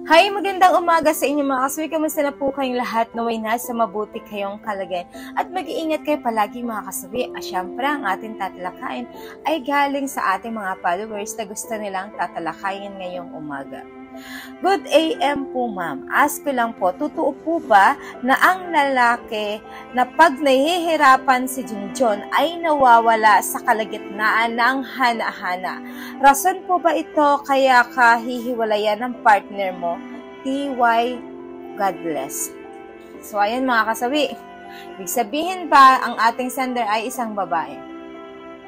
Hi, magandang umaga sa inyo mga kasawi. Kamusta na po kayong lahat? Naway nasa mabuti kayong kalagayan. At mag-iingat kayo palagi mga kasawi. At syempre, ang ating tatalakayin ay galing sa ating mga followers na gusto nilang tatalakayin ngayong umaga. Good AM po ma'am. Ask ko lang po, totoo po ba na ang lalaki na pag nahihirapan si Junjun ay nawawala sa kalagitnaan ng hana-hana? Rason po ba ito kaya ka hihiwalayan ng partner mo? TY, God bless. So ayan mga kasawi, ibig sabihin ba ang ating sender ay isang babae?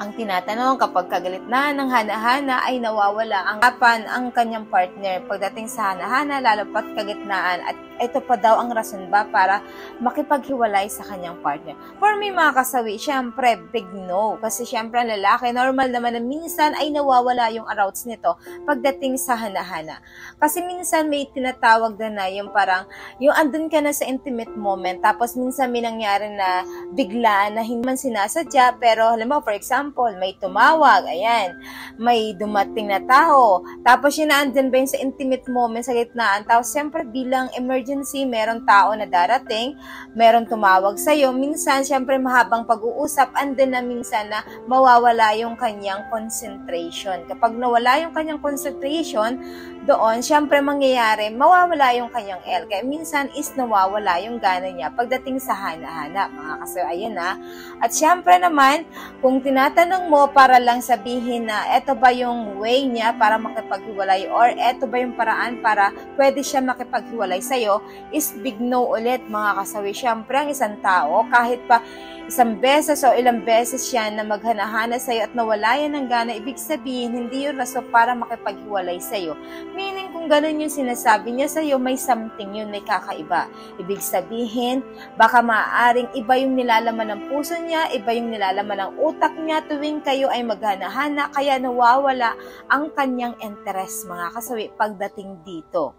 Ang tinatanong kapag kagalit na ng hana-hana ay nawawala ang kapan ang kanyang partner pagdating sa hana-hana, lalo pat kagitnaan, at ito pa daw ang rason ba para makipaghiwalay sa kanyang partner. For me mga kasawi, syempre big no, kasi syempre ang lalaki normal naman na minsan ay nawawala yung arousal nito pagdating sa hana-hana. Kasi minsan may tinatawag na yung parang yung andun ka na sa intimate moment, tapos minsan may nangyari na bigla na hindi man sinasadya, pero alam mo, for example, may tumawag, ayan, may dumating na tao, tapos yun na andun ba yung sa intimate moment sa gitnaan, tapos syempre bilang emergency, meron tao na darating, meron tumawag sa'yo, minsan syempre mahabang pag-uusap, andun na minsan na mawawala yung kanyang concentration. Kapag nawala yung kanyang concentration, doon, syempre mangyayari, mawawala yung kanyang L. Kaya minsan is nawawala yung gana niya pagdating sa hana-hana, mga kasawi. Ayan na. At syempre naman, kung tinatanong mo para lang sabihin na eto ba yung way niya para makipaghiwalay or eto ba yung paraan para pwede siya makipaghiwalay sa'yo, is big no ulit, mga kasawi. Syempre, ang isang tao, kahit pa isang beses o ilang beses siya na maghana-hana sa'yo at nawala yan ng gana, ibig sabihin, hindi yun raso para makipaghiwalay sa'yo. Meaning, kung ganun yung sinasabi niya sa'yo, may something yun, may kakaiba. Ibig sabihin, baka maaaring iba yung nilalaman ng puso niya, iba yung nilalaman ng utak niya tuwing kayo ay maghana-hana, kaya nawawala ang kanyang interest, mga kasawi, pagdating dito.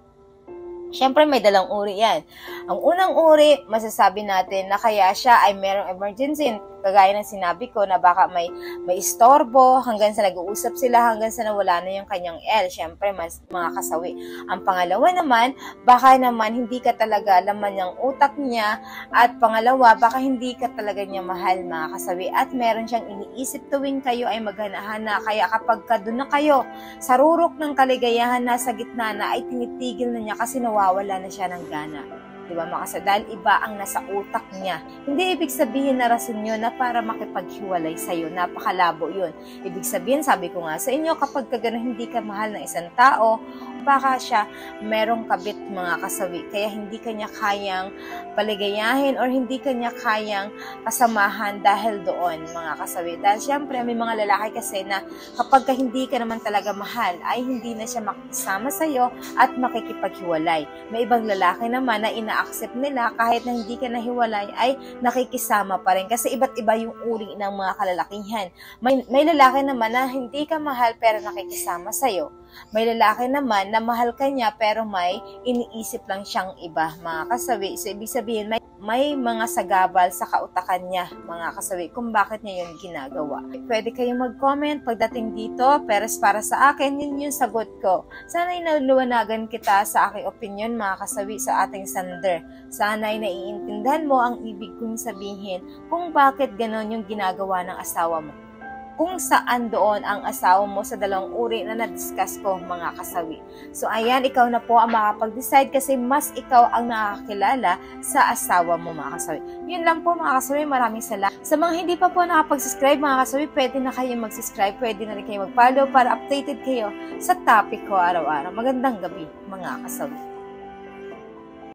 Siyempre, may dalang uri yan. Ang unang uri, masasabi natin na kaya siya ay merong emergency, kagaya ng sinabi ko na baka may istorbo hanggang sa nag-uusap sila, hanggang sa nawala na yung kanyang L. Siyempre, mga kasawi. Ang pangalawa naman, baka naman hindi ka talaga laman yung utak niya, at pangalawa, baka hindi ka talaga niya mahal, mga kasawi, at meron siyang iniisip tuwing kayo ay maghana-hana, kaya kapag doon na kayo sa rurok ng kaligayahan na sa gitna na, ay tinitigil na niya kasi nawawala na siya ng gana. Diba mga kasawi? Dahil iba ang nasa utak niya. Hindi ibig sabihin na rason yun na para makipaghiwalay sa'yo. Napakalabo yun. Ibig sabihin, sabi ko nga sa inyo, kapag gano'n hindi ka mahal ng isang tao, baka siya merong kabit, mga kasawi. Kaya hindi kanya kayang paligayahin or hindi kanya kayang kasamahan dahil doon, mga kasawi. Dahil syempre, may mga lalaki kasi na kapag hindi ka naman talaga mahal, ay hindi na siya makisama sa'yo at makikipaghiwalay. May ibang lalaki naman na ina-accept nila kahit na hindi ka nahiwalay ay nakikisama pa rin. Kasi iba't iba yung uri ng mga kalalakihan. May lalaki naman na hindi ka mahal pero nakikisama sa'yo. May lalaki naman na mahal ka niya pero may iniisip lang siyang iba, mga kasawi. So, ibig sabihin, may mga sagabal sa kautakan niya, mga kasawi, kung bakit niya yun ginagawa. Pwede kayong mag-comment pagdating dito, pero para sa akin, yun yung sagot ko. Sana'y naluwanagan kita sa aking opinion, mga kasawi, sa ating sender. Sana'y naiintindihan mo ang ibig kong sabihin kung bakit ganon yung ginagawa ng asawa mo. Kung saan doon ang asawa mo sa dalawang uri na na-discuss ko, mga kasawi. So, ayan, ikaw na po ang makapag-decide kasi mas ikaw ang nakakilala sa asawa mo, mga kasawi. Yun lang po, mga kasawi. Maraming salamat. Sa mga hindi pa po nakapag-subscribe, mga kasawi, pwede na kayo mag-subscribe, pwede na rin kayo mag-follow para updated kayo sa topic ko araw-araw. Magandang gabi, mga kasawi.